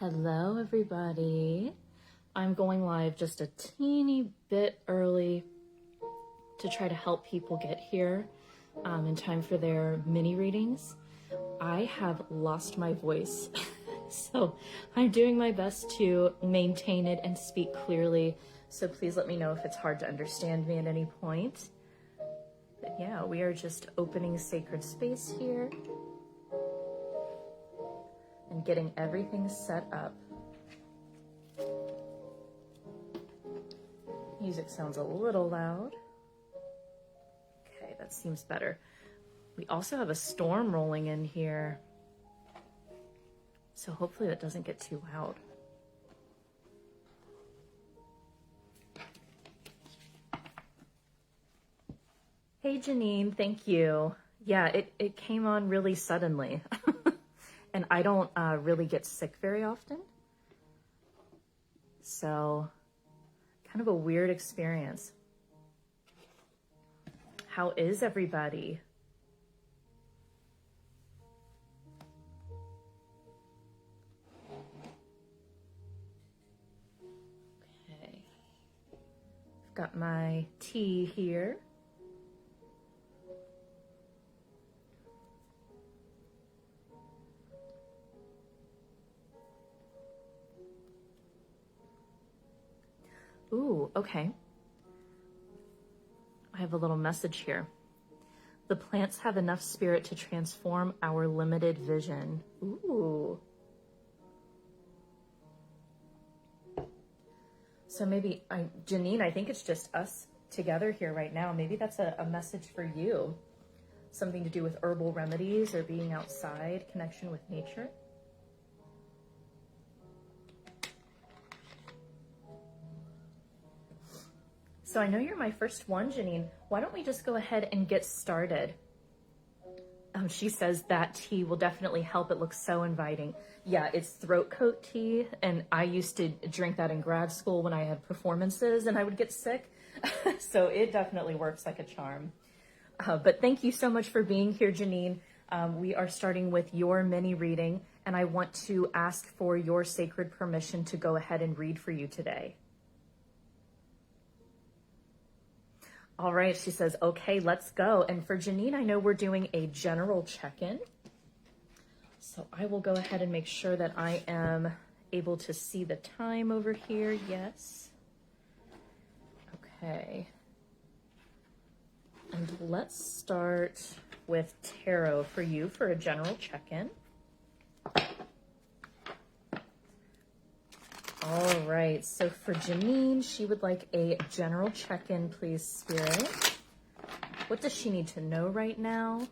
Hello, everybody. I'm going live just a teeny bit early to try to help people get here in time for their mini readings. I have lost my voice, so I'm doing my best to maintain it and speak clearly. So please let me know if it's hard to understand me at any point. But yeah, we are just opening sacred space here and getting everything set up. Music sounds a little loud. Okay, that seems better. We also have a storm rolling in here, so hopefully that doesn't get too loud. Hey, Jeannine, thank you. Yeah, it came on really suddenly. And I don't really get sick very often. So, kind of a weird experience. How is everybody? Okay. I've got my tea here. Ooh, okay. I have a little message here. The plants have enough spirit to transform our limited vision. Ooh. So maybe, Jeannine, I think it's just us together here right now. Maybe that's a message for you. Something to do with herbal remedies or being outside, connection with nature. So I know you're my first one, Jeannine. Why don't we just go ahead and get started? She says that tea will definitely help. It looks so inviting. Yeah, it's throat coat tea, and I used to drink that in grad school when I had performances and I would get sick. So it definitely works like a charm. But thank you so much for being here, Jeannine. We are starting with your mini reading, and I want to ask for your sacred permission to go ahead and read for you today. All right, she says, okay, let's go. And for Jeannine, I know we're doing a general check-in. So I will go ahead and make sure that I am able to see the time over here. Yes. Okay. And let's start with tarot for you for a general check-in. All right, so for Jeannine, she would like a general check-in, please, Spirit. What does she need to know right now?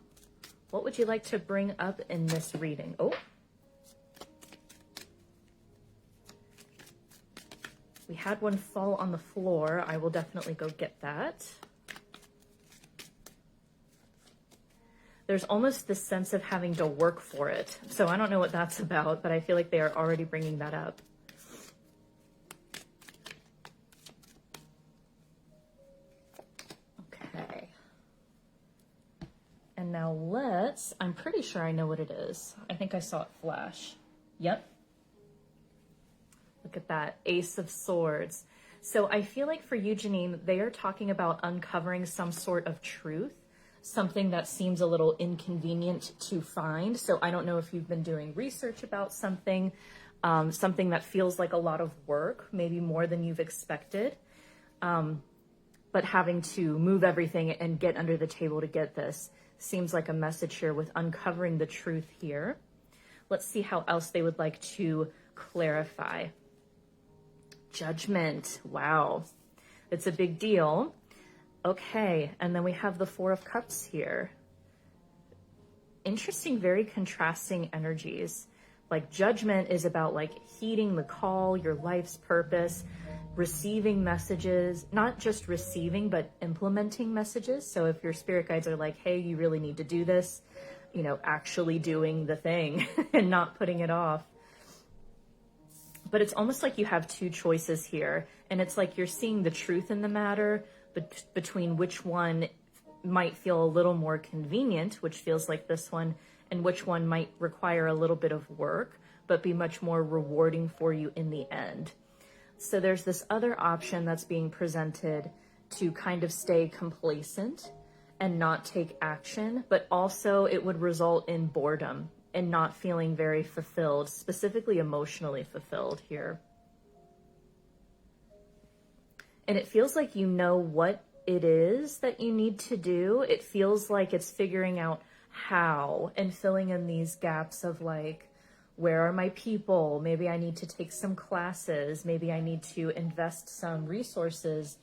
What would you like to bring up in this reading? Oh. We had one fall on the floor. I will definitely go get that. There's almost this sense of having to work for it. So I don't know what that's about, but I feel like they are already bringing that up. And now I'm pretty sure I know what it is. I think I saw it flash. Yep. Look at that, Ace of Swords. So I feel like for you, Jeannine, they are talking about uncovering some sort of truth, something that seems a little inconvenient to find. So I don't know if you've been doing research about something, something that feels like a lot of work, maybe more than you've expected, but having to move everything and get under the table to get this. Seems like a message here with uncovering the truth here. Let's see how else they would like to clarify. Judgment. Wow. It's a big deal. Okay. And then we have the Four of Cups here. Interesting, very contrasting energies. Like judgment is about like heeding the call, your life's purpose, receiving messages, not just receiving, but implementing messages. So if your spirit guides are like, hey, you really need to do this, you know, actually doing the thing and not putting it off. But it's almost like you have two choices here. And it's like you're seeing the truth in the matter, but between which one might feel a little more convenient, which feels like this one, and which one might require a little bit of work. but be much more rewarding for you in the end. So there's this other option that's being presented to kind of stay complacent and not take action, but also it would result in boredom and not feeling very fulfilled, specifically emotionally fulfilled here. And it feels like you know what it is that you need to do. It feels like it's figuring out how and filling in these gaps of like, where are my people? Maybe I need to take some classes. Maybe I need to invest some resources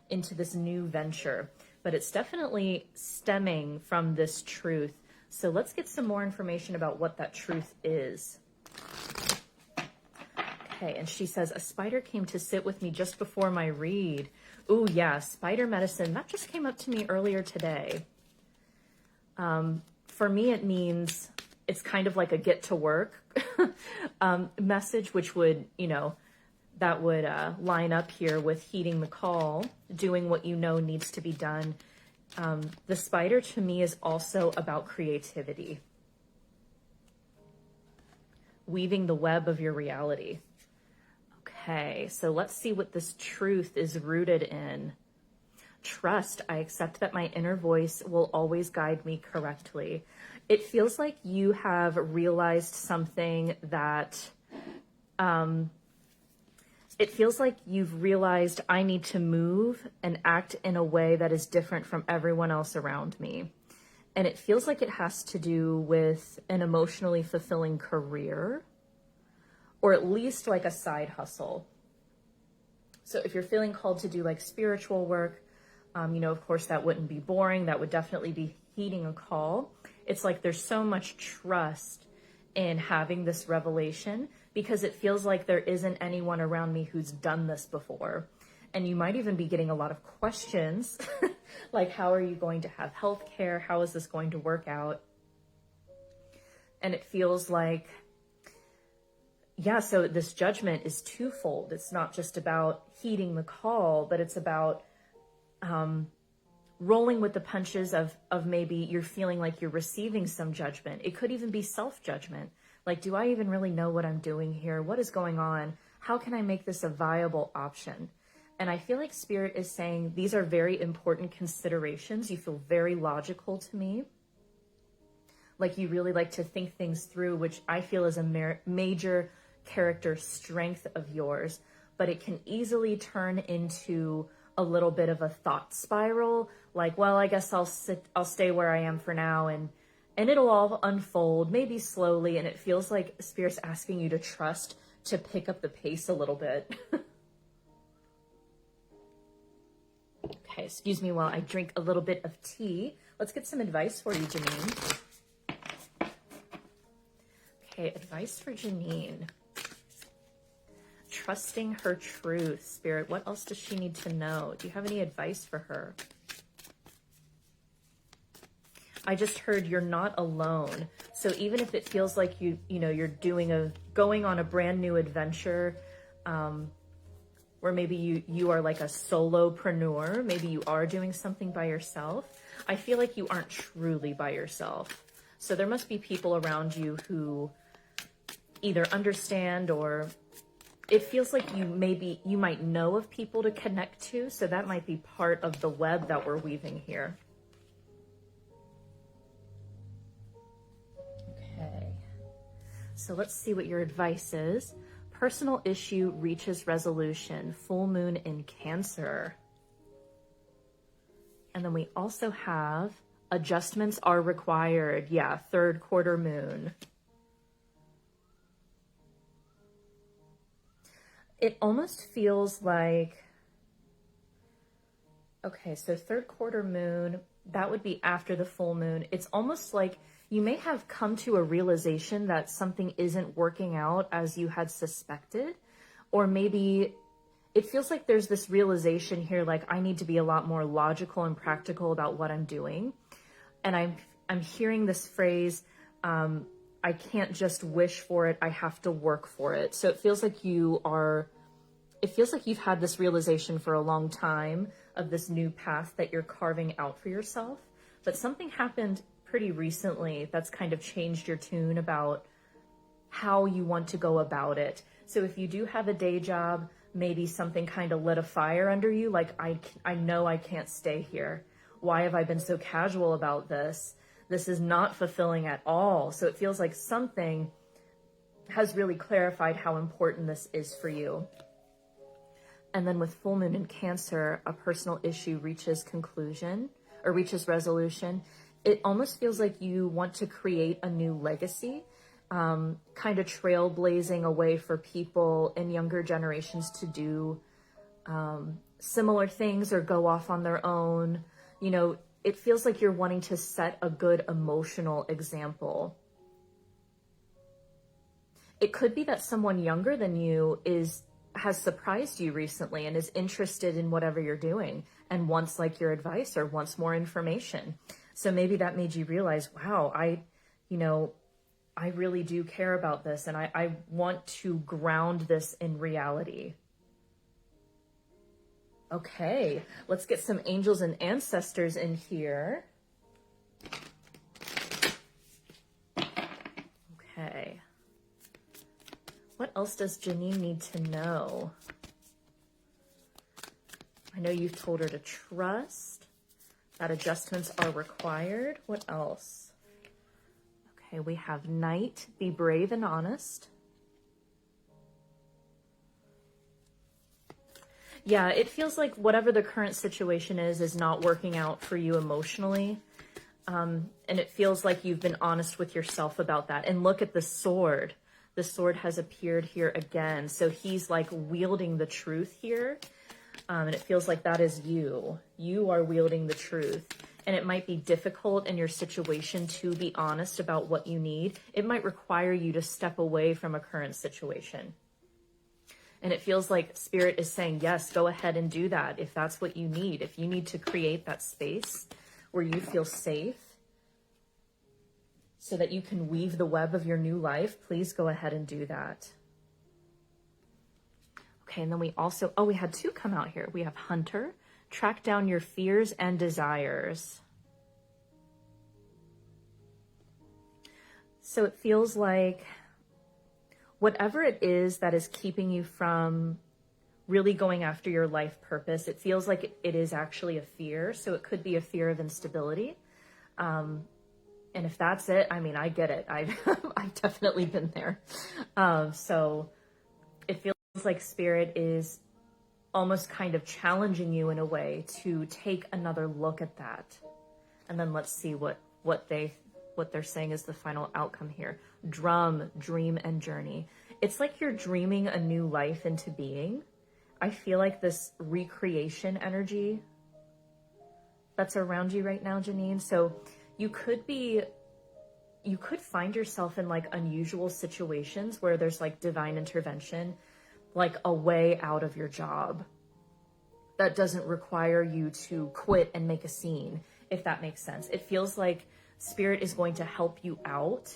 into this new venture. But it's definitely stemming from this truth. So let's get some more information about what that truth is. Okay, and she says, a spider came to sit with me just before my read. Ooh, yeah, spider medicine. That just came up to me earlier today. For me, it means it's kind of like a get to work message, which would, that would line up here with heeding the call, doing what you know needs to be done. The spider to me is also about creativity, weaving the web of your reality. Okay, so let's see what this truth is rooted in. Trust. I accept that my inner voice will always guide me correctly. It feels like you have realized something that, it feels like you've realized I need to move and act in a way that is different from everyone else around me. And it feels like it has to do with an emotionally fulfilling career, or at least like a side hustle. So if you're feeling called to do like spiritual work, of course that wouldn't be boring. That would definitely be heeding a call. It's like there's so much trust in having this revelation because it feels like there isn't anyone around me who's done this before. And you might even be getting a lot of questions like, how are you going to have health care? How is this going to work out? And it feels like, yeah, so this judgment is twofold. It's not just about heeding the call, but it's about rolling with the punches of maybe you're feeling like you're receiving some judgment. It could even be self-judgment. Like, do I even really know what I'm doing here? What is going on? How can I make this a viable option? And I feel like Spirit is saying these are very important considerations. You feel very logical to me. Like you really like to think things through, which I feel is a major character strength of yours, but it can easily turn into a little bit of a thought spiral. Like, well, I guess I'll stay where I am for now, and it'll all unfold, maybe slowly. And it feels like Spirit's asking you to trust to pick up the pace a little bit. Okay, excuse me while I drink a little bit of tea. Let's get some advice for you, Jeannine. Okay, advice for Jeannine. Trusting her truth. Spirit, what else does she need to know? Do you have any advice for her? I just heard you're not alone. So even if it feels like you're going on a brand new adventure, where maybe you are like a solopreneur, maybe you are doing something by yourself, I feel like you aren't truly by yourself. So there must be people around you who either understand, or it feels like you might know of people to connect to. So that might be part of the web that we're weaving here. Okay. So let's see what your advice is. Personal issue reaches resolution. Full moon in Cancer. And then we also have adjustments are required. Yeah, third quarter moon. It almost feels like, okay, so third quarter moon, that would be after the full moon. It's almost like you may have come to a realization that something isn't working out as you had suspected, or maybe it feels like there's this realization here, like I need to be a lot more logical and practical about what I'm doing. And I'm hearing this phrase, I can't just wish for it, I have to work for it. So it feels like you've had this realization for a long time of this new path that you're carving out for yourself. But something happened pretty recently that's kind of changed your tune about how you want to go about it. So if you do have a day job, maybe something kind of lit a fire under you, like I know I can't stay here. Why have I been so casual about this? This is not fulfilling at all. So it feels like something has really clarified how important this is for you. And then with full moon in Cancer, a personal issue reaches conclusion or reaches resolution. It almost feels like you want to create a new legacy, kind of trailblazing a way for people in younger generations to do similar things or go off on their own. You know, it feels like you're wanting to set a good emotional example. It could be that someone younger than you has surprised you recently and is interested in whatever you're doing and wants like your advice or wants more information. So maybe that made you realize, wow, I really do care about this and I want to ground this in reality. Okay, let's get some angels and ancestors in here. Okay. What else does Jeannine need to know? I know you've told her to trust, that adjustments are required. What else? Okay, we have Knight, be brave and honest. Yeah, it feels like whatever the current situation is not working out for you emotionally. And it feels like you've been honest with yourself about that. And look at the sword. The sword has appeared here again. So he's like wielding the truth here. And it feels like that is you. You are wielding the truth. And it might be difficult in your situation to be honest about what you need. It might require you to step away from a current situation. And it feels like Spirit is saying, yes, go ahead and do that if that's what you need. If you need to create that space where you feel safe so that you can weave the web of your new life, please go ahead and do that. Okay, and then we also, we had two come out here. We have Hunter, track down your fears and desires. So it feels like whatever it is that is keeping you from really going after your life purpose, it feels like it is actually a fear. So it could be a fear of instability. And if that's it, I mean, I get it. I've definitely been there. So it feels like Spirit is almost kind of challenging you in a way to take another look at that. And then let's see what they're saying is the final outcome here. Drum, dream, and journey. It's like you're dreaming a new life into being. I feel like this recreation energy that's around you right now, Jeannine. So you could find yourself in like unusual situations where there's like divine intervention, like a way out of your job that doesn't require you to quit and make a scene, if that makes sense. It feels like Spirit is going to help you out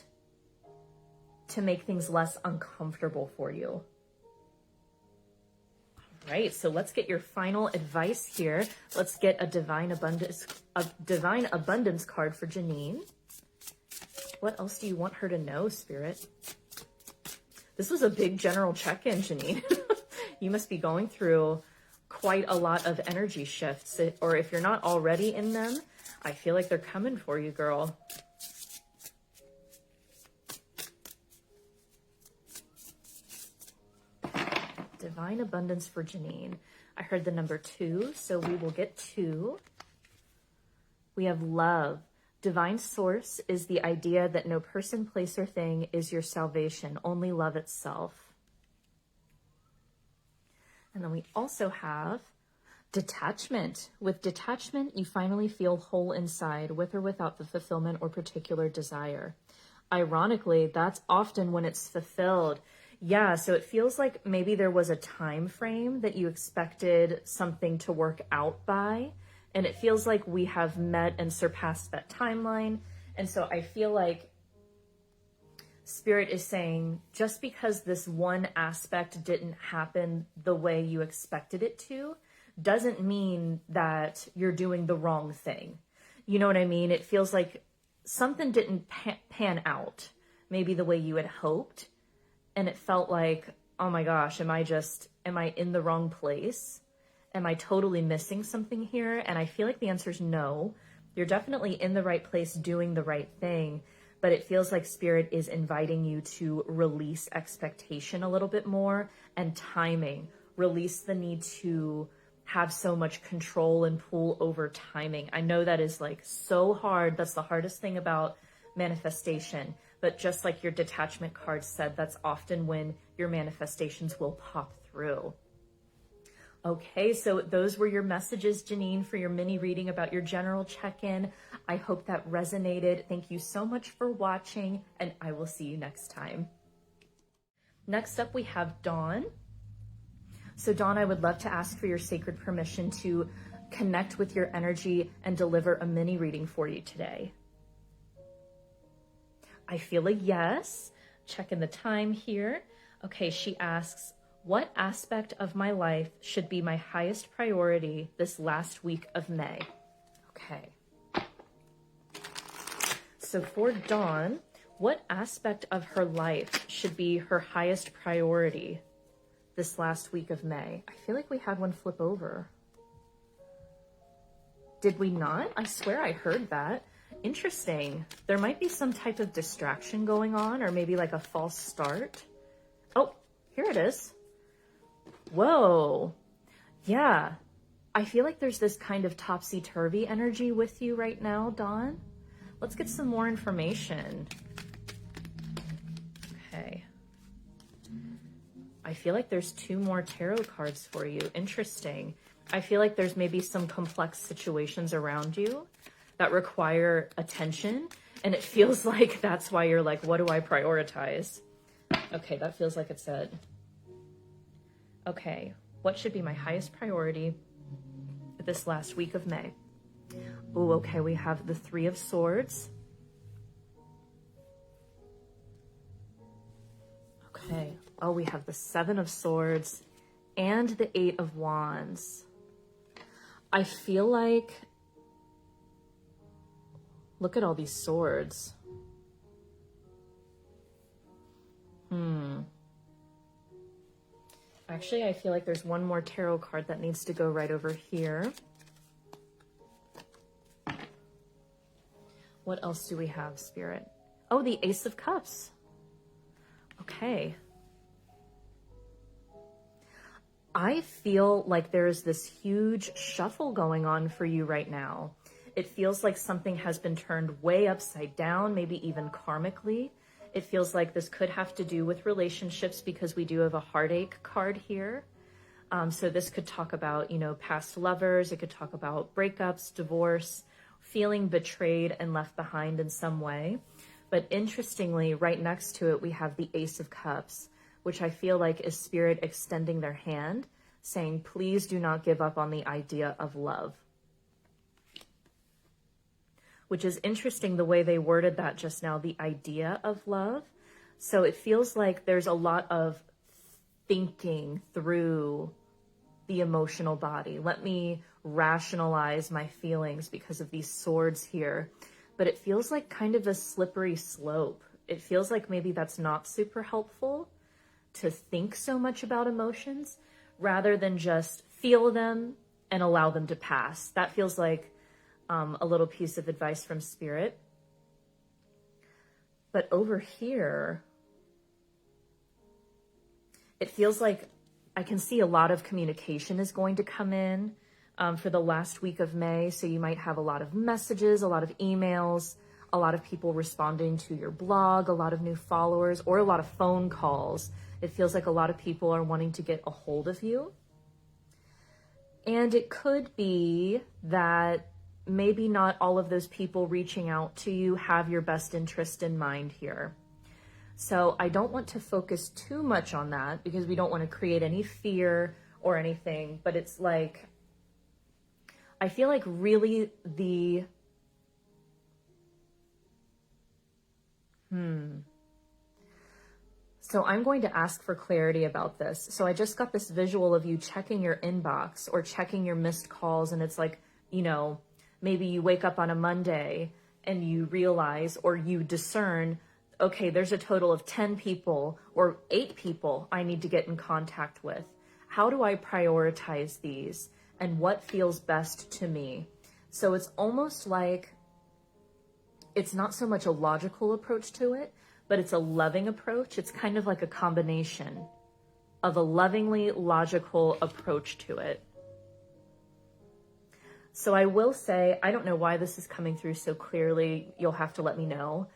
to make things less uncomfortable for you. All right, so let's get your final advice here. Let's get a divine abundance card for Jeannine. What else do you want her to know, Spirit? This was a big general check-in, Jeannine. You must be going through quite a lot of energy shifts, or if you're not already in them, I feel like they're coming for you, girl. Divine abundance for Jeannine. I heard the number 2, so we will get 2. We have love. Divine source is the idea that no person, place, or thing is your salvation, only love itself. And then we also have detachment. With detachment, you finally feel whole inside, with or without the fulfillment or particular desire. Ironically, that's often when it's fulfilled. Yeah, so it feels like maybe there was a time frame that you expected something to work out by, and it feels like we have met and surpassed that timeline. And so I feel like Spirit is saying, just because this one aspect didn't happen the way you expected it to, doesn't mean that you're doing the wrong thing. You know what I mean? It feels like something didn't pan out maybe the way you had hoped, and it felt like, oh my gosh, am I in the wrong place? Am I totally missing something here? And I feel like the answer is no. You're definitely in the right place doing the right thing, but it feels like Spirit is inviting you to release expectation a little bit more and timing. Release the need to have so much control and pull over timing. I know that is like so hard. That's the hardest thing about manifestation. But just like your detachment card said, that's often when your manifestations will pop through. Okay, so those were your messages, Jeannine, for your mini reading about your general check-in. I hope that resonated. Thank you so much for watching, and I will see you next time. Next up, we have Dawn. So Dawn, I would love to ask for your sacred permission to connect with your energy and deliver a mini reading for you today. I feel a yes. Checking the time here. Okay, she asks, what aspect of my life should be my highest priority this last week of May? Okay. So for Dawn, what aspect of her life should be her highest priority this last week of May? I feel like we had one flip over. Did we not? I swear I heard that. Interesting. There might be some type of distraction going on, or maybe like a false start. Oh, here it is. Whoa. Yeah. I feel like there's this kind of topsy-turvy energy with you right now, Dawn. Let's get some more information. Okay. I feel like there's 2 more tarot cards for you. Interesting. I feel like there's maybe some complex situations around you that require attention, and it feels like that's why you're like, what do I prioritize? Okay, that feels like it's it. Okay, what should be my highest priority this last week of May? Oh, okay, we have the 3 of Swords. Okay, oh, we have the 7 of Swords and the 8 of Wands. I feel like, look at all these swords. Actually, I feel like there's one more tarot card that needs to go right over here. What else do we have, Spirit? Oh, the Ace of Cups. Okay. I feel like there's this huge shuffle going on for you right now. It feels like something has been turned way upside down, maybe even karmically. It feels like this could have to do with relationships because we do have a heartache card here. So this could talk about, past lovers. It could talk about breakups, divorce, feeling betrayed and left behind in some way. But interestingly, right next to it, we have the Ace of Cups, which I feel like is Spirit extending their hand, saying, please do not give up on the idea of love. Which is interesting the way they worded that just now, the idea of love. So it feels like there's a lot of thinking through the emotional body. Let me rationalize my feelings because of these swords here. But it feels like kind of a slippery slope. It feels like maybe that's not super helpful to think so much about emotions rather than just feel them and allow them to pass. That feels like a little piece of advice from Spirit. But over here, it feels like I can see a lot of communication is going to come in for the last week of May. So you might have a lot of messages, a lot of emails, a lot of people responding to your blog, a lot of new followers, or a lot of phone calls. It feels like a lot of people are wanting to get a hold of you. And it could be that maybe not all of those people reaching out to you have your best interest in mind here. So I don't want to focus too much on that because we don't want to create any fear or anything, but it's like, I feel like really So I'm going to ask for clarity about this. So I just got this visual of you checking your inbox or checking your missed calls, and it's like, maybe you wake up on a Monday and you realize or you discern, okay, there's a total of 10 people or 8 people I need to get in contact with. How do I prioritize these? And what feels best to me? So it's almost like it's not so much a logical approach to it, but it's a loving approach. It's kind of like a combination of a lovingly logical approach to it. So I will say, I don't know why this is coming through so clearly. You'll have to let me know.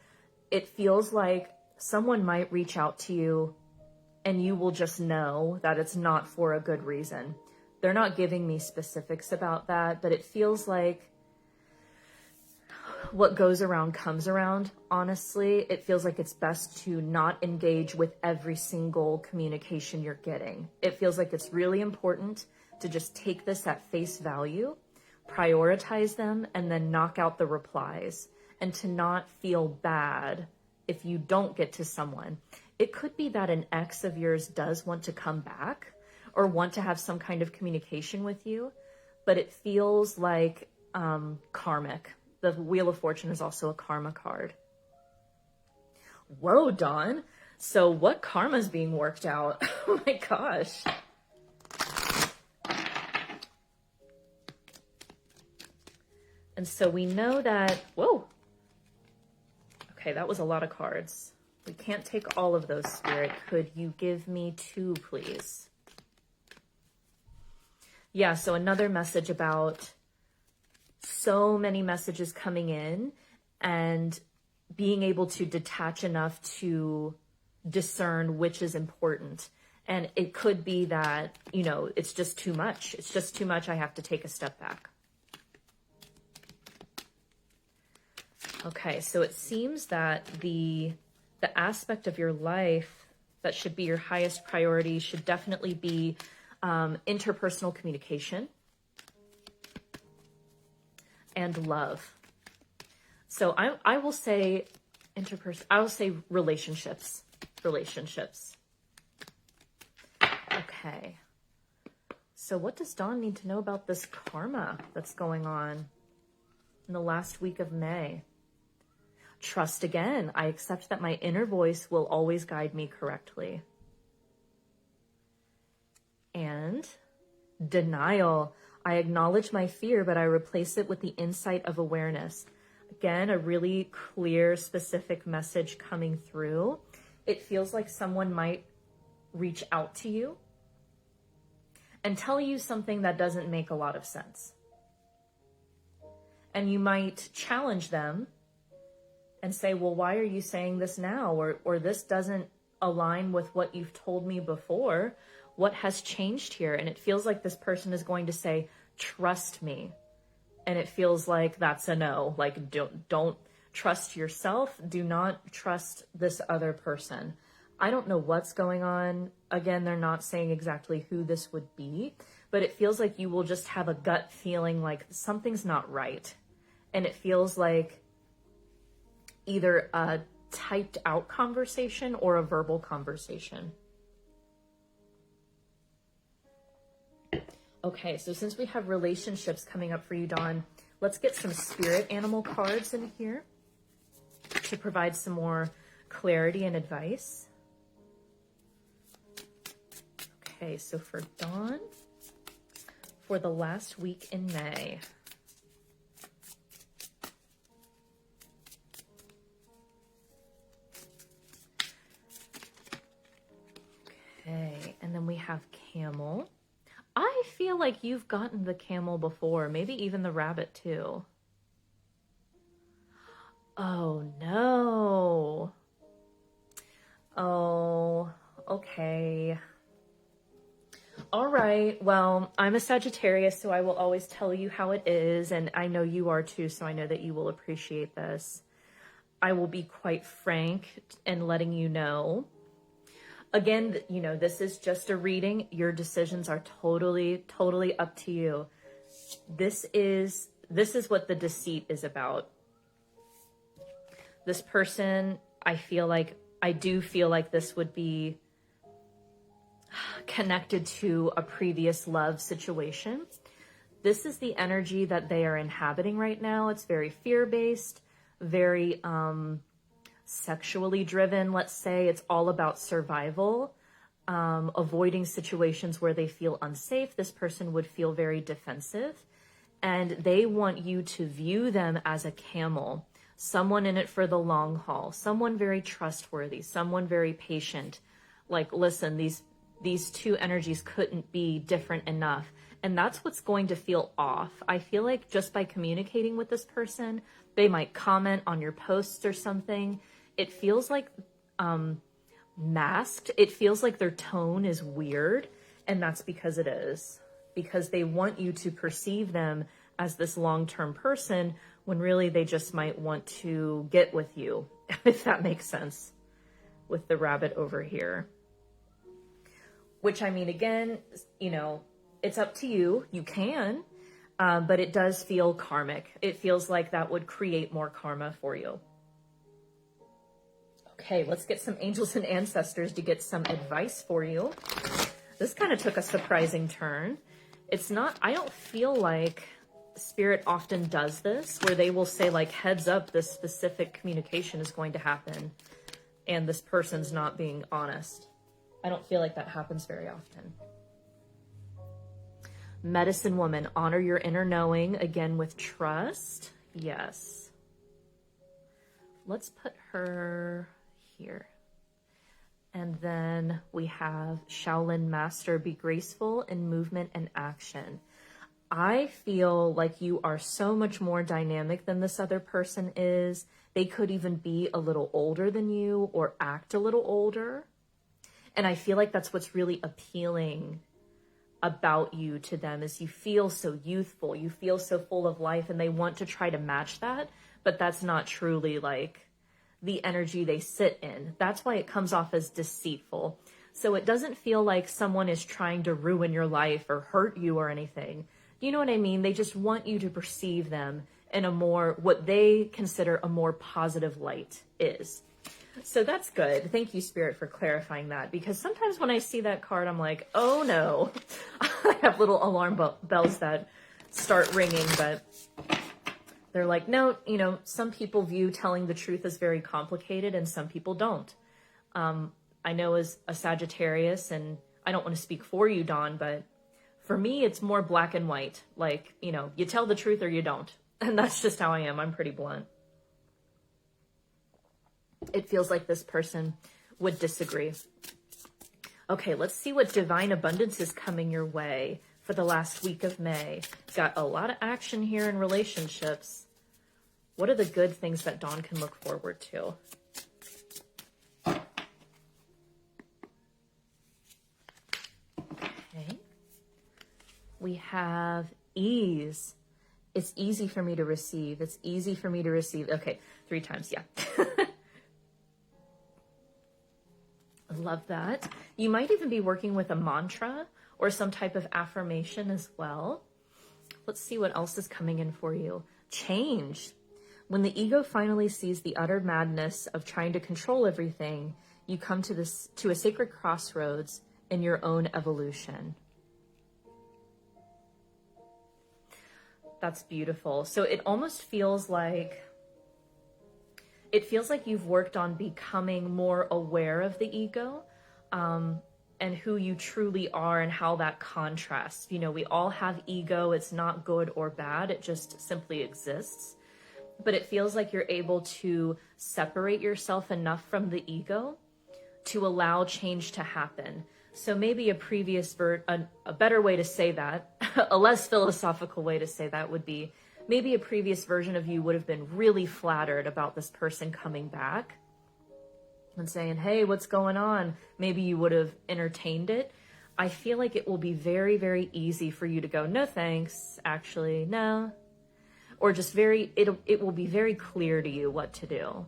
It feels like someone might reach out to you and you will just know that it's not for a good reason. They're not giving me specifics about that, but it feels like what goes around comes around, honestly. It feels like it's best to not engage with every single communication you're getting. It feels like it's really important to just take this at face value, prioritize them, and then knock out the replies, and to not feel bad if you don't get to someone. It could be that an ex of yours does want to come back or want to have some kind of communication with you, but it feels like karmic. The Wheel of Fortune is also a karma card. Whoa, Dawn. So what karma is being worked out? Oh my gosh. And so we know that, whoa. Okay, that was a lot of cards. We can't take all of those, Spirit. Could you give me 2, please? Yeah, so another message about so many messages coming in and being able to detach enough to discern which is important. And it could be that, you know, it's just too much. It's just too much. I have to take a step back. Okay, so it seems that the aspect of your life that should be your highest priority should definitely be interpersonal communication and love. So I will say I will say relationships. Okay. So what does Dawn need to know about this karma that's going on in the last week of May? Trust again. I accept that my inner voice will always guide me correctly. And denial. I acknowledge my fear, but I replace it with the insight of awareness. Again, a really clear, specific message coming through. It feels like someone might reach out to you and tell you something that doesn't make a lot of sense. And you might challenge them and say, well, why are you saying this now? Or this doesn't align with what you've told me before. What has changed here? And it feels like this person is going to say, trust me. And it feels like that's a no. Like, don't trust yourself. Do not trust this other person. I don't know what's going on. Again, they're not saying exactly who this would be, but it feels like you will just have a gut feeling like something's not right. And it feels like either a typed out conversation or a verbal conversation. Okay, so since we have relationships coming up for you, Dawn, let's get some spirit animal cards in here to provide some more clarity and advice. Okay, so for Dawn, for the last week in May. Okay, and then we have camel. I feel like you've gotten the camel before, maybe even the rabbit too. Oh no. Oh, okay. All right, well, I'm a Sagittarius, so I will always tell you how it is, and I know you are too, so I know that you will appreciate this. I will be quite frank in letting you know. Again, you know, this is just a reading. Your decisions are totally up to you. This is what the deceit is about. This person, I do feel like this would be connected to a previous love situation. This is the energy that they are inhabiting right now. It's very fear-based, very sexually driven, let's say. It's all about survival, avoiding situations where they feel unsafe. This person would feel very defensive, and they want you to view them as a camel, someone in it for the long haul, someone very trustworthy, someone very patient. Like, listen, these two energies couldn't be different enough. And that's what's going to feel off. I feel like just by communicating with this person, they might comment on your posts or something. It feels like masked. It feels like their tone is weird. And that's because it is. Because they want you to perceive them as this long-term person when really they just might want to get with you, if that makes sense, with the rabbit over here. Which, I mean, again, you know, it's up to you. You can, but it does feel karmic. It feels like that would create more karma for you. Okay, let's get some angels and ancestors to get some advice for you. This kind of took a surprising turn. It's not, I don't feel like Spirit often does this, where they will say, like, heads up, this specific communication is going to happen, and this person's not being honest. I don't feel like that happens very often. Medicine woman, honor your inner knowing, again with trust. Yes. Let's put her here. And then we have Shaolin master, be graceful in movement and action. I feel like you are so much more dynamic than this other person is. They could even be a little older than you or act a little older. And I feel like that's what's really appealing about you to them, is you feel so youthful, you feel so full of life, and they want to try to match that, but that's not truly like the energy they sit in. That's why it comes off as deceitful. So it doesn't feel like someone is trying to ruin your life or hurt you or anything. You know what I mean? They just want you to perceive them in a more, what they consider a more positive light is. So that's good. Thank you, Spirit, for clarifying that, because sometimes when I see that card, I'm like, oh no. I have little alarm bells that start ringing, but they're like, no, you know, some people view telling the truth as very complicated and some people don't. I know as a Sagittarius, and I don't want to speak for you, Dawn, but for me, it's more black and white. Like, you know, you tell the truth or you don't. And that's just how I am. I'm pretty blunt. It feels like this person would disagree. Okay, let's see what divine abundance is coming your way for the last week of May. Got a lot of action here in relationships. What are the good things that Dawn can look forward to? Okay. We have ease. It's easy for me to receive. It's easy for me to receive. Okay, 3 times, yeah. Love that. You might even be working with a mantra or some type of affirmation as well. Let's see what else is coming in for you. Change. When the ego finally sees the utter madness of trying to control everything, you come to a sacred crossroads in your own evolution. That's beautiful. So it almost feels like you've worked on becoming more aware of the ego, and who you truly are and how that contrasts. You know, we all have ego. It's not good or bad. It just simply exists. But it feels like you're able to separate yourself enough from the ego to allow change to happen. So maybe a better way to say that, a less philosophical way to say that would be, maybe a previous version of you would have been really flattered about this person coming back and saying, hey, what's going on? Maybe you would have entertained it. I feel like it will be very, very easy for you to go, no thanks, actually, no. Or just it will be very clear to you what to do.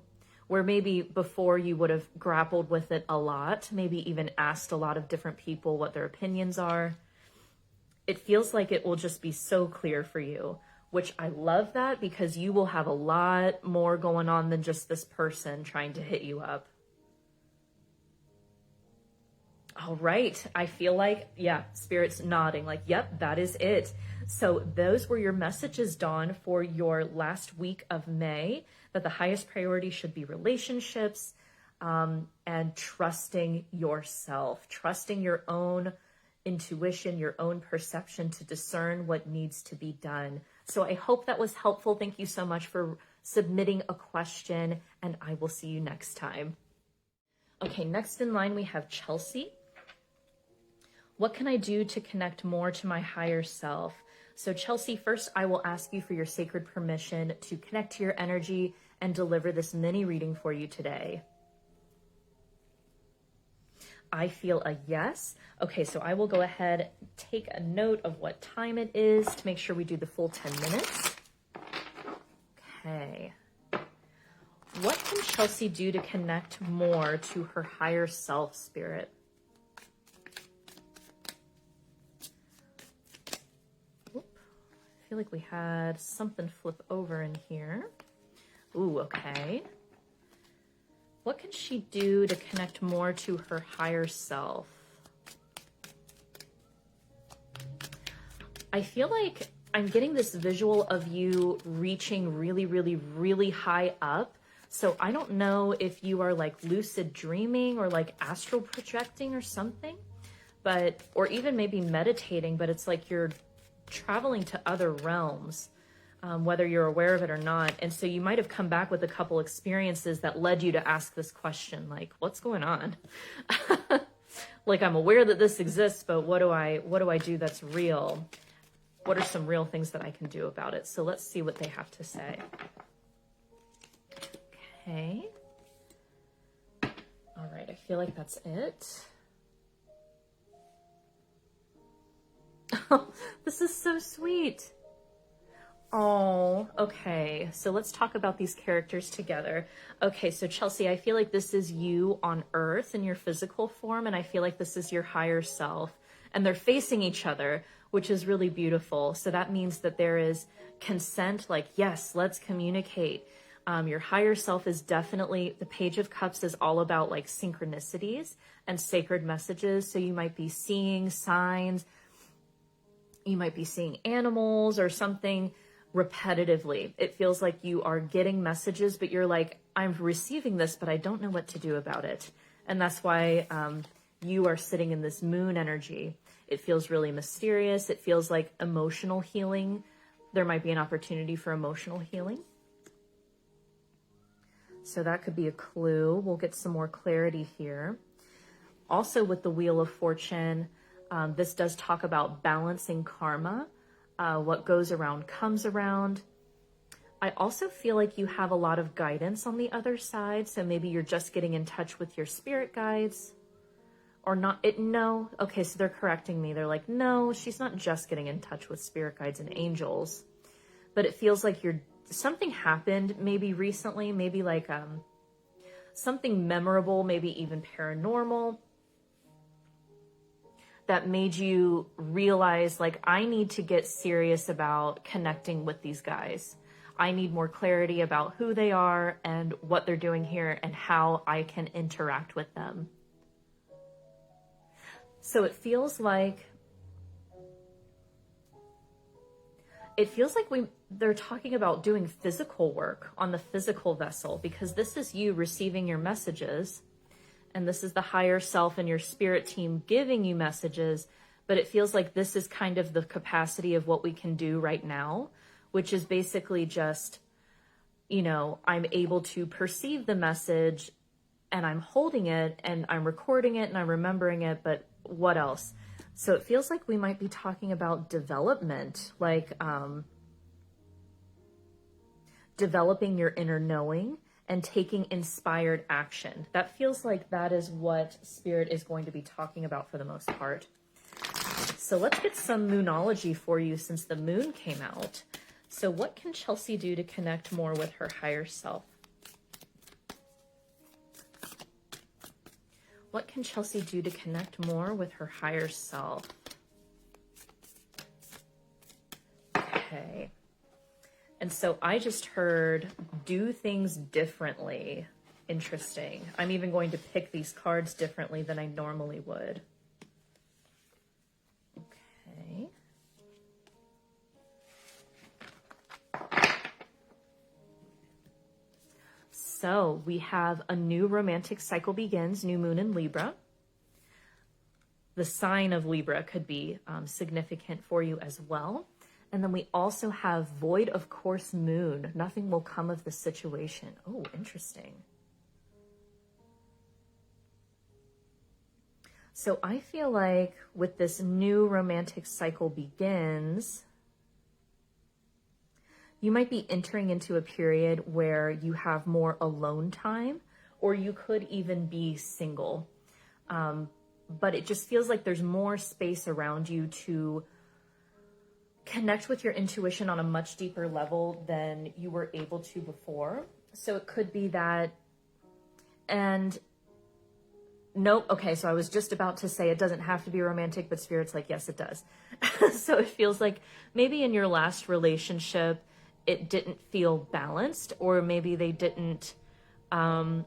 Where maybe before you would have grappled with it a lot, maybe even asked a lot of different people what their opinions are. It feels like it will just be so clear for you, which I love that, because you will have a lot more going on than just this person trying to hit you up. All right. I feel like, yeah, Spirit's nodding like, yep, that is it. So those were your messages, Dawn, for your last week of May, that the highest priority should be relationships, and trusting yourself, trusting your own intuition, your own perception to discern what needs to be done. So I hope that was helpful. Thank you so much for submitting a question, and I will see you next time. Okay, next in line we have Chelsey. What can I do to connect more to my higher self? So Chelsey, first I will ask you for your sacred permission to connect to your energy and deliver this mini reading for you today. I feel a yes. Okay, so I will go ahead, take a note of what time it is to make sure we do the full 10 minutes. Okay. What can Chelsey do to connect more to her higher self, Spirit? Oop. I feel like we had something flip over in here. Ooh, okay. What can she do to connect more to her higher self? I feel like I'm getting this visual of you reaching really, really, really high up. So I don't know if you are like lucid dreaming or like astral projecting or something, but, or even maybe meditating, but it's like you're traveling to other realms. Whether you're aware of it or not. And so you might have come back with a couple experiences that led you to ask this question, like, what's going on? Like, I'm aware that this exists, but what do I do that's real? What are some real things that I can do about it? So let's see what they have to say. Okay. All right, I feel like that's it. Oh, this is so sweet. Oh, okay. So let's talk about these characters together. Okay, so Chelsey, I feel like this is you on Earth in your physical form, and I feel like this is your higher self. And they're facing each other, which is really beautiful. So that means that there is consent, like, yes, let's communicate. Your higher self is definitely, the Page of Cups is all about like synchronicities and sacred messages. So you might be seeing signs, you might be seeing animals or something repetitively. It feels like you are getting messages, but you're like, I'm receiving this, but I don't know what to do about it. And that's why you are sitting in this moon energy. It feels really mysterious. It feels like emotional healing. There might be an opportunity for emotional healing. So that could be a clue. We'll get some more clarity here. Also with the Wheel of Fortune, this does talk about balancing karma. What goes around comes around. I also feel like you have a lot of guidance on the other side. So maybe you're just getting in touch with your spirit guides or not. No. Okay. So they're correcting me. They're like, no, she's not just getting in touch with spirit guides and angels, but it feels like something happened maybe recently, maybe like, something memorable, maybe even paranormal, that made you realize, like, I need to get serious about connecting with these guys. I need more clarity about who they are and what they're doing here and how I can interact with them. So it feels like they're talking about doing physical work on the physical vessel, because this is you receiving your messages. And this is the higher self and your spirit team giving you messages, but it feels like this is kind of the capacity of what we can do right now, which is basically just, I'm able to perceive the message and I'm holding it and I'm recording it and I'm remembering it, but what else? So it feels like we might be talking about development, like developing your inner knowing and taking inspired action. That feels like that is what Spirit is going to be talking about for the most part. So let's get some moonology for you since the moon came out. So what can Chelsey do to connect more with her higher self? What can Chelsey do to connect more with her higher self? Okay. And so I just heard do things differently. Interesting. I'm even going to pick these cards differently than I normally would. Okay. So we have a new romantic cycle begins, new moon in Libra. The sign of Libra could be significant for you as well. And then we also have void of course moon. Nothing will come of the situation. Oh, interesting. So I feel like with this new romantic cycle begins, you might be entering into a period where you have more alone time, or you could even be single. But it just feels like there's more space around you to connect with your intuition on a much deeper level than you were able to before. So it could be that, and nope, okay, so I was just about to say it doesn't have to be romantic, but Spirit's like, yes, it does. So it feels like maybe in your last relationship, it didn't feel balanced, or maybe they didn't hold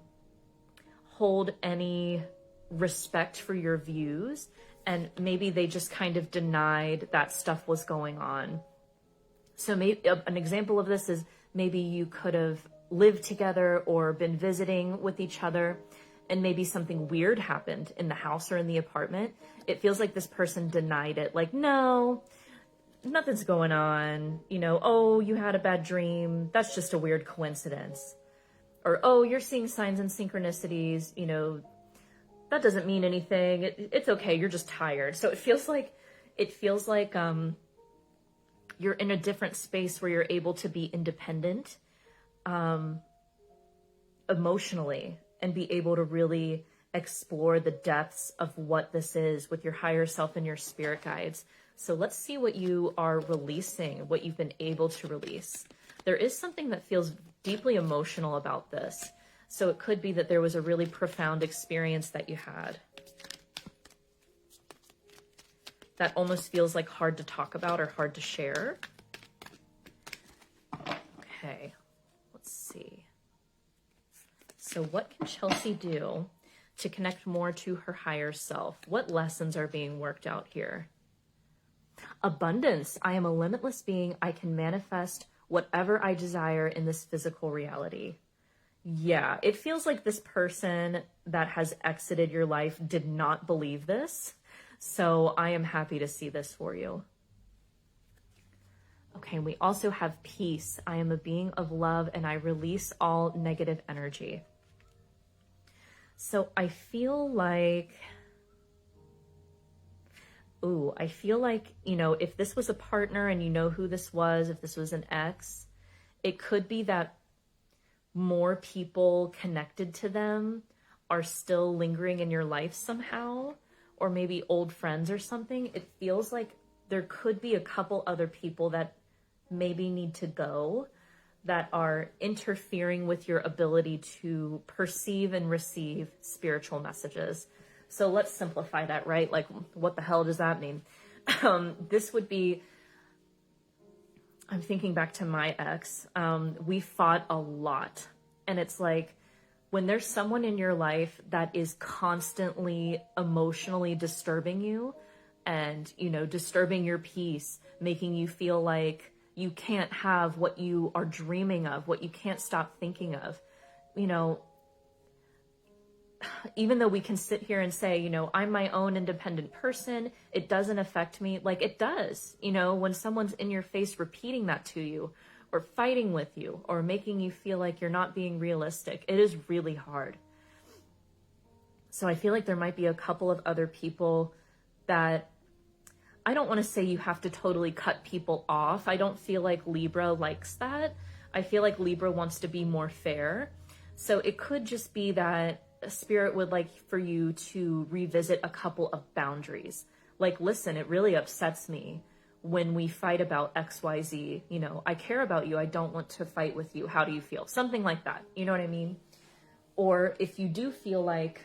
any respect for your views, and maybe they just kind of denied that stuff was going on. So maybe an example of this is maybe you could have lived together or been visiting with each other, and maybe something weird happened in the house or in the apartment. It feels like this person denied it, like, no, nothing's going on, you know, oh, you had a bad dream, that's just a weird coincidence. Or, oh, you're seeing signs and synchronicities, you know, that doesn't mean anything, it's okay, you're just tired. So it feels like you're in a different space where you're able to be independent emotionally, and be able to really explore the depths of what this is with your higher self and your spirit guides. So let's see what you are releasing, what you've been able to release. There is something that feels deeply emotional about this. So it could be that there was a really profound experience that you had that almost feels like hard to talk about or hard to share. Okay, let's see. So what can Chelsey do to connect more to her higher self? What lessons are being worked out here? Abundance. I am a limitless being. I can manifest whatever I desire in this physical reality. Yeah, it feels like this person that has exited your life did not believe this. So I am happy to see this for you. Okay, we also have peace. I am a being of love and I release all negative energy. So I feel like, you know, if this was a partner and you know who this was, if this was an ex, it could be that more people connected to them are still lingering in your life somehow, or maybe old friends or something. It feels like there could be a couple other people that maybe need to go, that are interfering with your ability to perceive and receive spiritual messages. So let's simplify that, right? Like, what the hell does that mean? This would be, I'm thinking back to my ex. We fought a lot. And it's like, when there's someone in your life that is constantly emotionally disturbing you and, you know, disturbing your peace, making you feel like you can't have what you are dreaming of, what you can't stop thinking of, you know, even though we can sit here and say, you know, I'm my own independent person, it doesn't affect me. Like, it does, you know, when someone's in your face repeating that to you, or fighting with you, or making you feel like you're not being realistic, it is really hard. So I feel like there might be a couple of other people that, I don't want to say you have to totally cut people off. I don't feel like Libra likes that. I feel like Libra wants to be more fair. So it could just be that Spirit would like for you to revisit a couple of boundaries. Like, listen, it really upsets me when we fight about XYZ. You know, I care about you. I don't want to fight with you. How do you feel? Something like that. You know what I mean? Or if you do feel like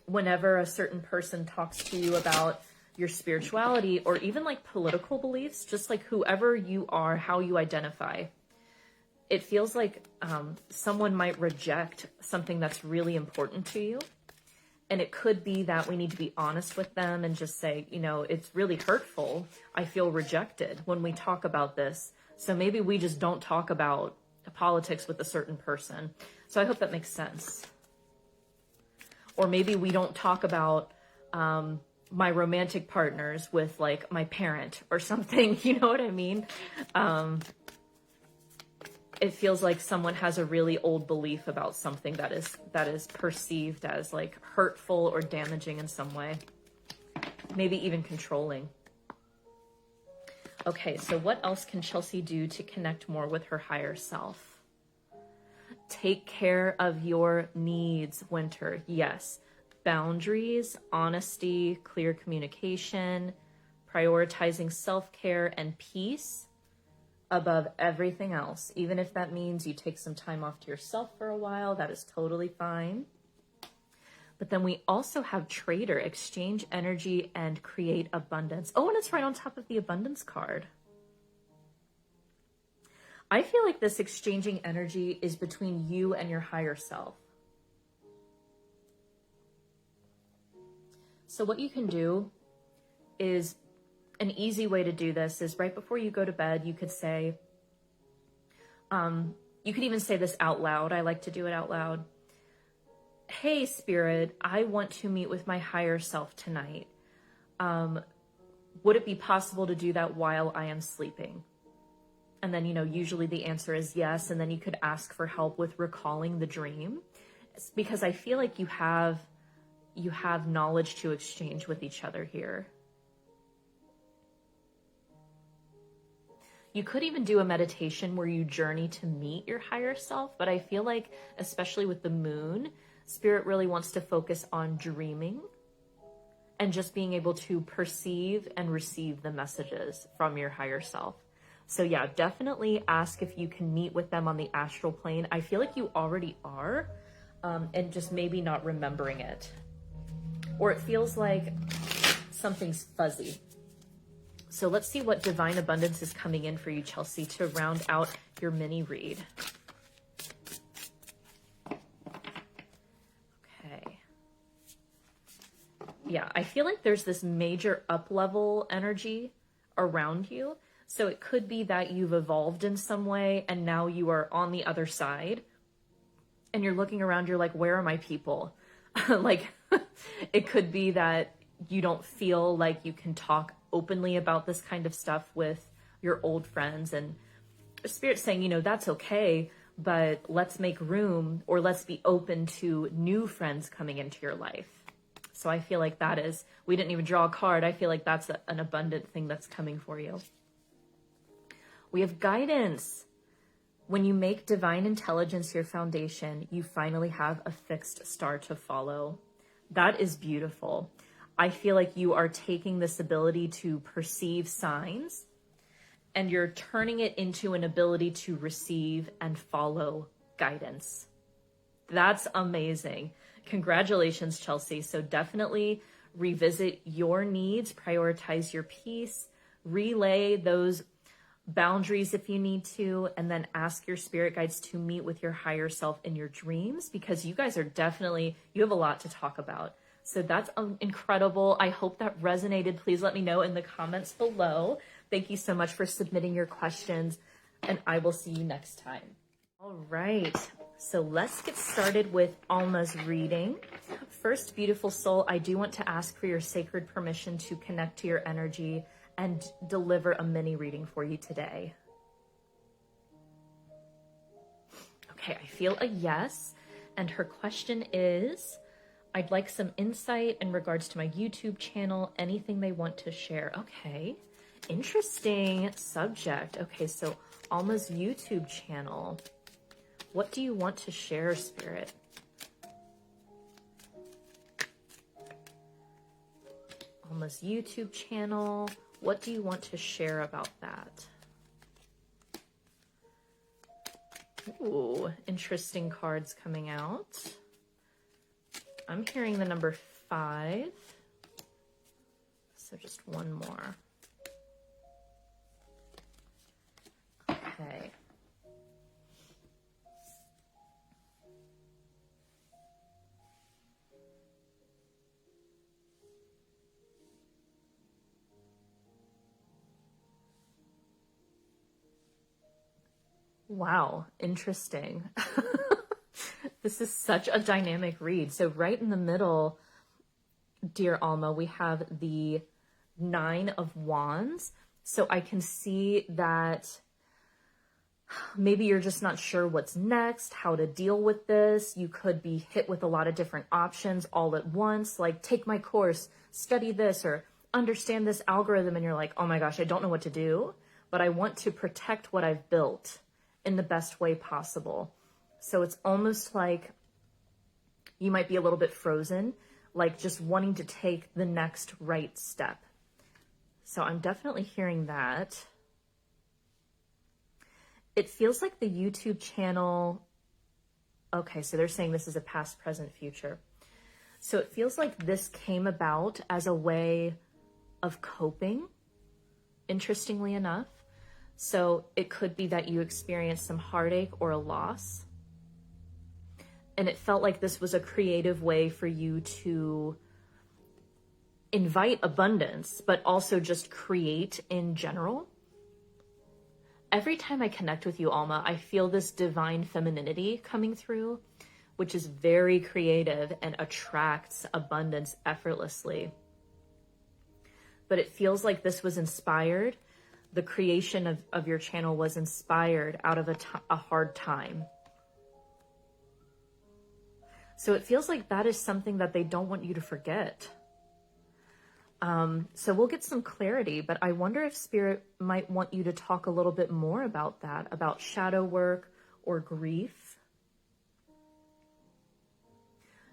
whenever a certain person talks to you about your spirituality, or even like political beliefs, just like whoever you are, how you identify, it feels like someone might reject something that's really important to you. And it could be that we need to be honest with them and just say, you know, it's really hurtful. I feel rejected when we talk about this. So maybe we just don't talk about politics with a certain person. So I hope that makes sense. Or maybe we don't talk about my romantic partners with like my parent or something. You know what I mean? It feels like someone has a really old belief about something that is perceived as like hurtful or damaging in some way. Maybe even controlling. Okay, so what else can Chelsey do to connect more with her higher self? Take care of your needs, Winter. Yes. Boundaries, honesty, clear communication, prioritizing self-care and peace above everything else. Even if that means you take some time off to yourself for a while, that is totally fine. But then we also have Trader, exchange energy and create abundance. Oh, and it's right on top of the abundance card. I feel like this exchanging energy is between you and your higher self. So what you can do is, an easy way to do this is right before you go to bed, you could say, you could even say this out loud. I like to do it out loud. Hey, Spirit, I want to meet with my higher self tonight. Would it be possible to do that while I am sleeping? And then, usually the answer is yes. And then you could ask for help with recalling the dream. It's because I feel like you have knowledge to exchange with each other here. You could even do a meditation where you journey to meet your higher self. But I feel like, especially with the moon, Spirit really wants to focus on dreaming and just being able to perceive and receive the messages from your higher self. So yeah, definitely ask if you can meet with them on the astral plane. I feel like you already are, and just maybe not remembering it. Or it feels like something's fuzzy. So let's see what divine abundance is coming in for you, Chelsey, to round out your mini read. Yeah, I feel like there's this major up-level energy around you. So it could be that you've evolved in some way and now you are on the other side and you're looking around, you're like, where are my people? Like, it could be that you don't feel like you can talk openly about this kind of stuff with your old friends, and Spirit's saying, that's okay, but let's make room, or let's be open to new friends coming into your life. So I feel like that is, we didn't even draw a card. I feel like that's an abundant thing that's coming for you. We have guidance. When you make divine intelligence your foundation, you finally have a fixed star to follow. That is beautiful. I feel like you are taking this ability to perceive signs and you're turning it into an ability to receive and follow guidance. That's amazing. Congratulations, Chelsey. So definitely revisit your needs, prioritize your peace, relay those boundaries if you need to, and then ask your spirit guides to meet with your higher self in your dreams, because you guys are definitely, you have a lot to talk about. So that's incredible. I hope that resonated. Please let me know in the comments below. Thank you so much for submitting your questions, and I will see you next time. All right. So let's get started with Alma's reading. First, beautiful soul, I do want to ask for your sacred permission to connect to your energy and deliver a mini reading for you today. Okay, I feel a yes. And her question is, I'd like some insight in regards to my YouTube channel, anything they want to share. Okay, interesting subject. Okay, so Alma's YouTube channel. What do you want to share, Spirit? Alma's YouTube channel. What do you want to share about that? Ooh, interesting cards coming out. I'm hearing the number 5. So just one more. Okay. Wow, interesting. This is such a dynamic read. So right in the middle, dear Alma, we have the Nine of Wands. So I can see that maybe you're just not sure what's next, how to deal with this. You could be hit with a lot of different options all at once, like take my course, study this, or understand this algorithm. And you're like, oh my gosh, I don't know what to do, but I want to protect what I've built in the best way possible. So it's almost like you might be a little bit frozen, like just wanting to take the next right step. So I'm definitely hearing that. It feels like the YouTube channel, okay, so they're saying this is a past, present, future. So it feels like this came about as a way of coping, interestingly enough. So it could be that you experienced some heartache or a loss. And it felt like this was a creative way for you to invite abundance, but also just create in general. Every time I connect with you, Alma, I feel this divine femininity coming through, which is very creative and attracts abundance effortlessly. But it feels like this was inspired. The creation of your channel was inspired out of a hard time. So it feels like that is something that they don't want you to forget. So we'll get some clarity, but I wonder if Spirit might want you to talk a little bit more about that, about shadow work or grief,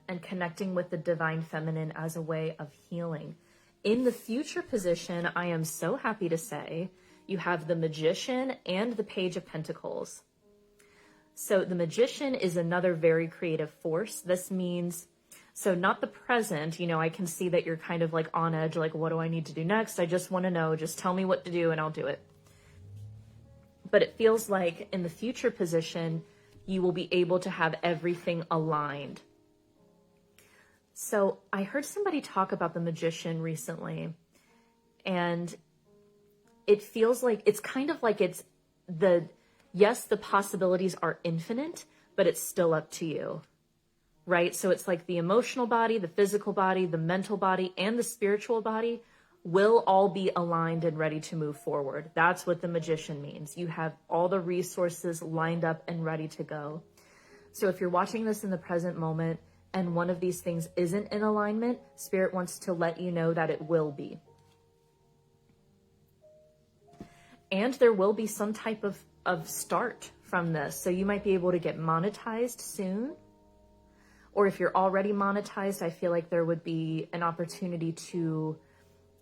and connecting with the divine feminine as a way of healing. In the future position, I am so happy to say you have the Magician and the Page of Pentacles. So the Magician is another very creative force. This means, so not the present, you know, I can see that you're kind of like on edge, like, what do I need to do next? I just want to know, just tell me what to do and I'll do it. But it feels like in the future position, you will be able to have everything aligned. So I heard somebody talk about the Magician recently, and it feels like, it's kind of like it's yes, the possibilities are infinite, but it's still up to you, right? So it's like the emotional body, the physical body, the mental body, and the spiritual body will all be aligned and ready to move forward. That's what the Magician means. You have all the resources lined up and ready to go. So if you're watching this in the present moment and one of these things isn't in alignment, Spirit wants to let you know that it will be. And there will be some type of start from this. So you might be able to get monetized soon. Or if you're already monetized, I feel like there would be an opportunity to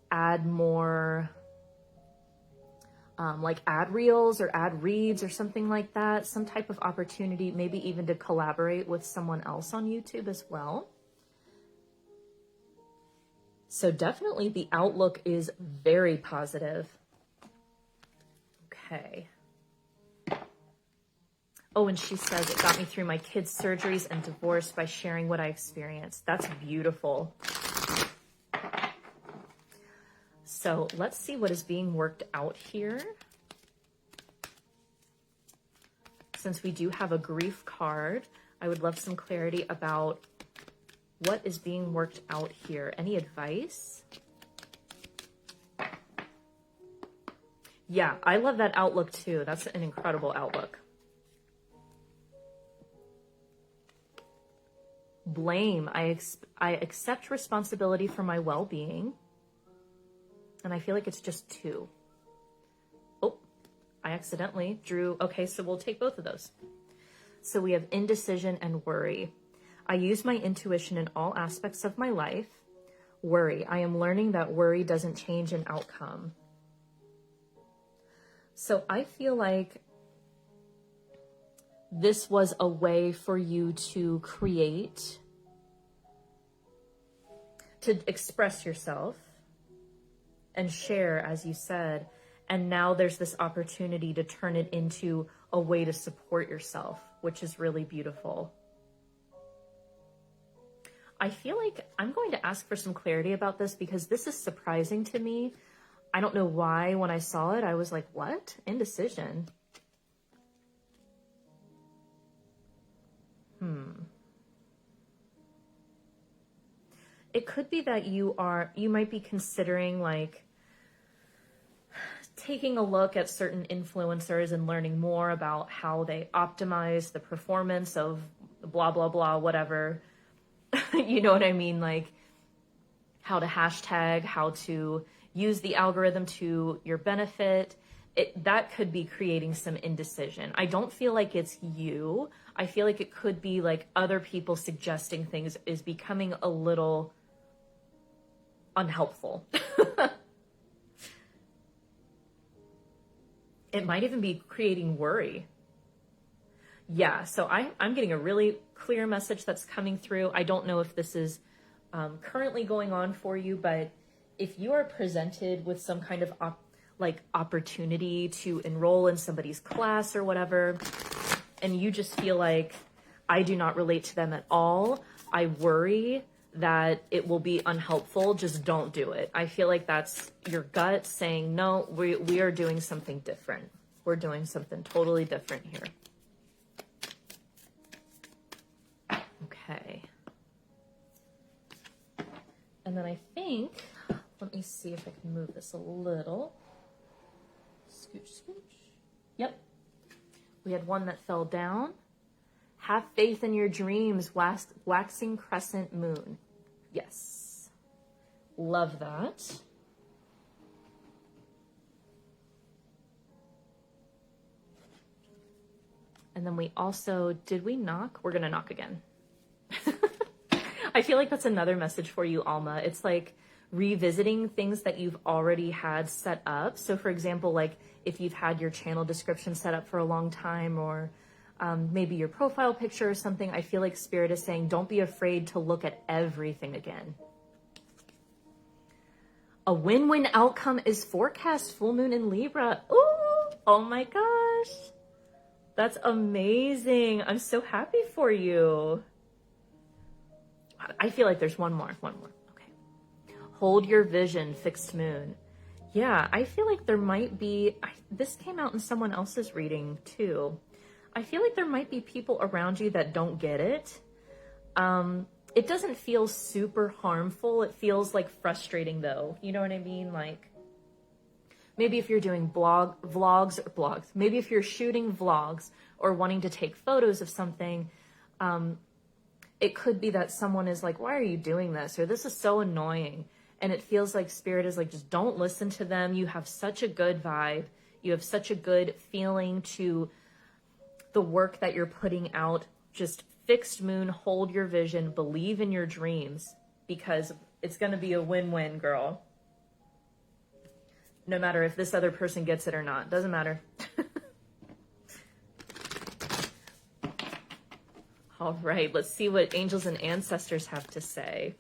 add more like ad reels or ad reads or something like that. Some type of opportunity, maybe even to collaborate with someone else on YouTube as well. So definitely the outlook is very positive. Okay. Oh, and she says, it got me through my kids' surgeries and divorce by sharing what I experienced. That's beautiful. So let's see what is being worked out here. Since we do have a grief card, I would love some clarity about what is being worked out here. Any advice? Yeah, I love that outlook too. That's an incredible outlook. Blame. I accept responsibility for my well-being. And I feel like it's just 2. Oh, I accidentally drew. Okay, so we'll take both of those. So we have indecision and worry. I use my intuition in all aspects of my life. Worry. I am learning that worry doesn't change an outcome. So I feel like this was a way for you to create, to express yourself and share, as you said. And now there's this opportunity to turn it into a way to support yourself, which is really beautiful. I feel like I'm going to ask for some clarity about this because this is surprising to me. I don't know why when I saw it, I was like, what? Indecision. It could be that you might be considering like taking a look at certain influencers and learning more about how they optimize the performance of blah, blah, blah, whatever. You know what I mean? Like how to hashtag, how to use the algorithm to your benefit. That could be creating some indecision. I don't feel like it's you. I feel like it could be like other people suggesting things is becoming a little unhelpful. It might even be creating worry. Yeah, so I'm getting a really clear message that's coming through. I don't know if this is currently going on for you, but if you are presented with some kind of opportunity to enroll in somebody's class or whatever, and you just feel like I do not relate to them at all, I worry that it will be unhelpful, just don't do it. I feel like that's your gut saying, no, we are doing something different. We're doing something totally different here. Okay. And then I think, let me see if I can move this a little. Scooch, scooch. Yep. We had one that fell down. Have faith in your dreams, waxing crescent moon. Yes. Love that. And then we also, did we knock? We're going to knock again. I feel like that's another message for you, Alma. It's like revisiting things that you've already had set up. So for example, like if you've had your channel description set up for a long time, or maybe your profile picture or something, I feel like Spirit is saying, don't be afraid to look at everything again. A win-win outcome is forecast, full moon in Libra. Ooh, oh my gosh. That's amazing. I'm so happy for you. I feel like there's one more. Okay. Hold your vision, fixed moon. Yeah, I feel like there might be, this came out in someone else's reading too. I feel like there might be people around you that don't get it. It doesn't feel super harmful. It feels like frustrating though. You know what I mean? Like maybe if you're doing vlogs, maybe if you're shooting vlogs or wanting to take photos of something, it could be that someone is like, why are you doing this? Or this is so annoying. And it feels like Spirit is like, just don't listen to them. You have such a good vibe. You have such a good feeling to the work that you're putting out. Just fixed moon, hold your vision, believe in your dreams, because it's going to be a win-win, girl. No matter if this other person gets it or not, doesn't matter. All right, let's see what angels and ancestors have to say.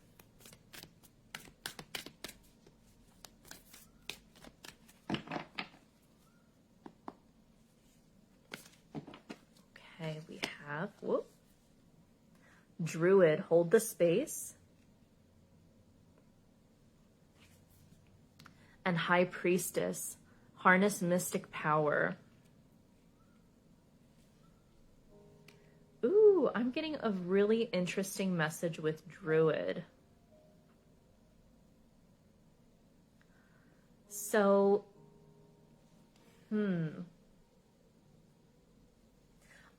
Okay, we have, Druid, hold the space. And High Priestess, harness mystic power. Ooh, I'm getting a really interesting message with Druid. So,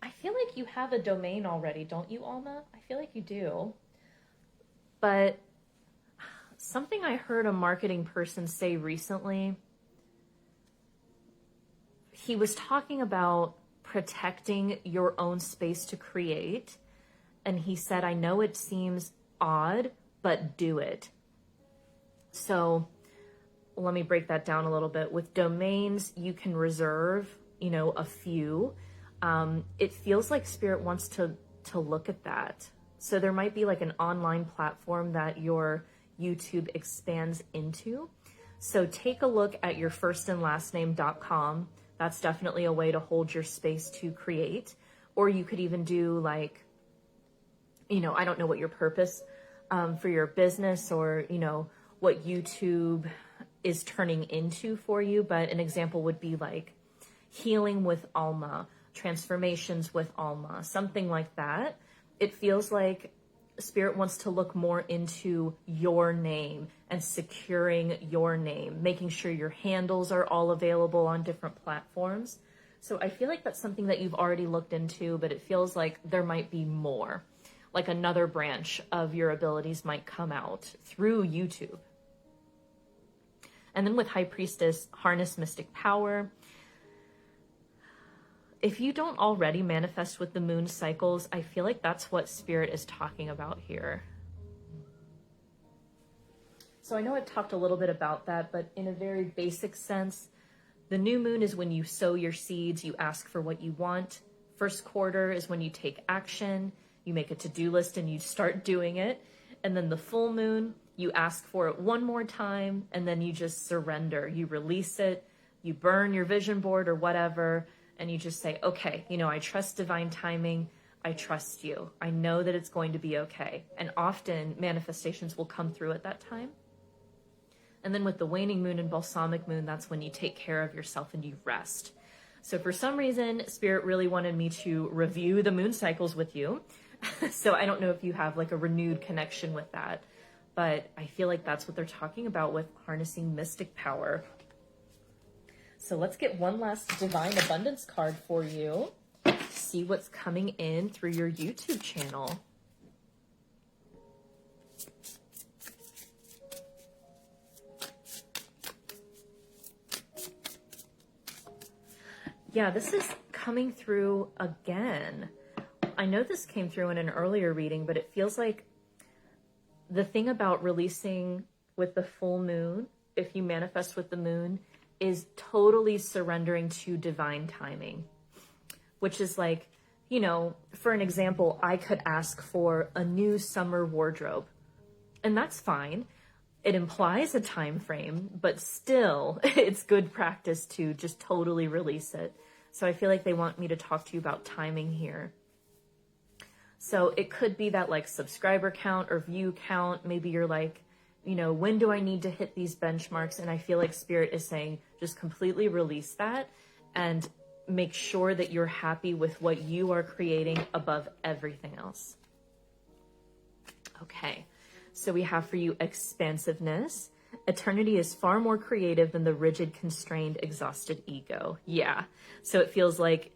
I feel like you have a domain already, don't you, Alma? I feel like you do. But something I heard a marketing person say recently, he was talking about protecting your own space to create. And he said, I know it seems odd, but do it. So let me break that down a little bit. With domains, you can reserve, a few. It feels like Spirit wants to look at that. So there might be like an online platform that your YouTube expands into. So take a look at your firstandlastname.com. That's definitely a way to hold your space to create. Or you could even do like, I don't know what your purpose for your business or, what YouTube is turning into for you. But an example would be like healing with Alma, transformations with Alma, something like that. it feels like Spirit wants to look more into your name and securing your name, making sure your handles are all available on different platforms. So I feel like that's something that you've already looked into, but it feels like there might be more, like another branch of your abilities might come out through YouTube. And then with High Priestess, harness mystic power. If you don't already manifest with the moon cycles, I feel like that's what Spirit is talking about here. So I know I've talked a little bit about that, but in a very basic sense, the new moon is when you sow your seeds, you ask for what you want. First quarter is when you take action, you make a to-do list and you start doing it. And then the full moon, you ask for it one more time, and then you just surrender. You release it, you burn your vision board or whatever, and you just say, okay, you know, I trust divine timing. I trust you. I know that it's going to be okay. And often manifestations will come through at that time. And then with the waning moon and balsamic moon, that's when you take care of yourself and you rest. So for some reason, Spirit really wanted me to review the moon cycles with you. So I don't know if you have like a renewed connection with that, but I feel like that's what they're talking about with harnessing mystic power. So let's get one last divine abundance card for you. See what's coming in through your YouTube channel. Yeah, this is coming through again. I know this came through in an earlier reading, but it feels like the thing about releasing with the full moon, if you manifest with the moon, is totally surrendering to divine timing, which is like, you know, for an example, I could ask for a new summer wardrobe, and that's fine. It implies a time frame, but still it's good practice to just totally release it. So I feel like they want me to talk to you about timing here. So it could be that like subscriber count or view count. Maybe you're like, you know, when do I need to hit these benchmarks? And I feel like Spirit is saying, just completely release that and make sure that you're happy with what you are creating above everything else. Okay. So we have for you expansiveness. Eternity is far more creative than the rigid, constrained, exhausted ego. Yeah. So it feels like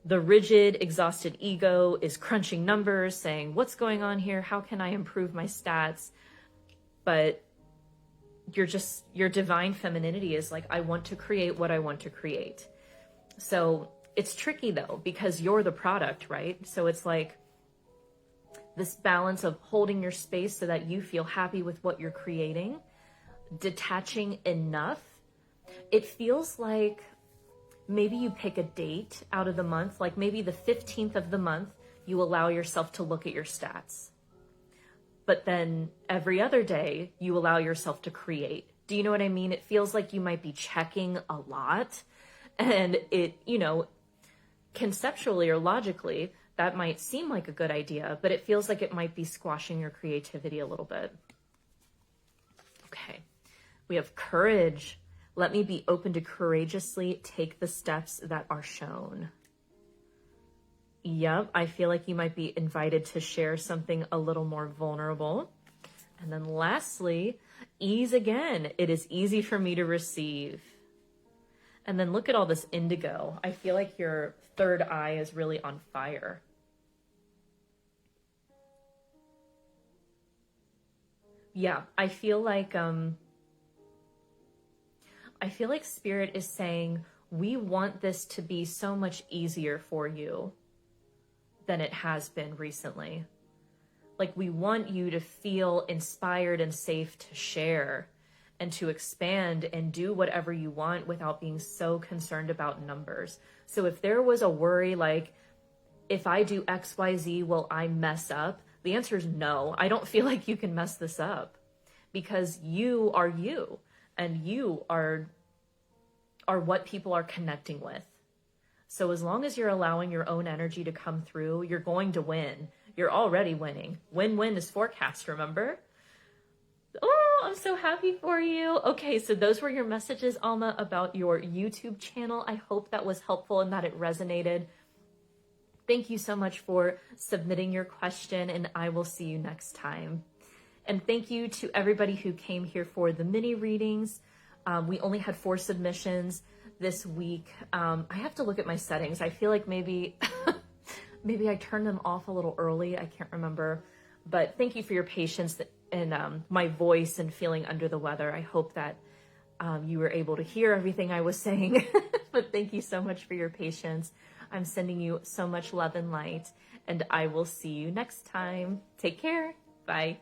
the rigid, exhausted ego is crunching numbers, saying, what's going on here? How can I improve my stats? But your divine femininity is like, I want to create what I want to create. So it's tricky though, because you're the product, right? So it's like this balance of holding your space so that you feel happy with what you're creating, detaching enough. It feels like maybe you pick a date out of the month, like maybe the 15th of the month, you allow yourself to look at your stats. But then every other day, you allow yourself to create. Do you know what I mean? It feels like you might be checking a lot. And it, you know, conceptually or logically, that might seem like a good idea, but it feels like it might be squashing your creativity a little bit. Okay. We have courage. Let me be open to courageously take the steps that are shown. Yep, I feel like you might be invited to share something a little more vulnerable. And then lastly, ease again. It is easy for me to receive. And then look at all this indigo. I feel like your third eye is really on fire. Yeah, I feel like Spirit is saying, we want this to be so much easier for you than it has been recently. Like, we want you to feel inspired and safe to share and to expand and do whatever you want without being so concerned about numbers. So if there was a worry like, if I do XYZ, will I mess up? The answer is no. I don't feel like you can mess this up because you are you and you are what people are connecting with. So as long as you're allowing your own energy to come through, you're going to win. You're already winning. Win-win is forecast, remember? Oh, I'm so happy for you. Okay, so those were your messages, Alma, about your YouTube channel. I hope that was helpful and that it resonated. Thank you so much for submitting your question, and I will see you next time. And thank you to everybody who came here for the mini readings. We only had 4 submissions this week. I have to look at my settings. I feel like maybe maybe I turned them off a little early. I can't remember. But thank you for your patience and my voice and feeling under the weather. I hope that you were able to hear everything I was saying. But thank you so much for your patience. I'm sending you so much love and light, and I will see you next time. Take care. Bye.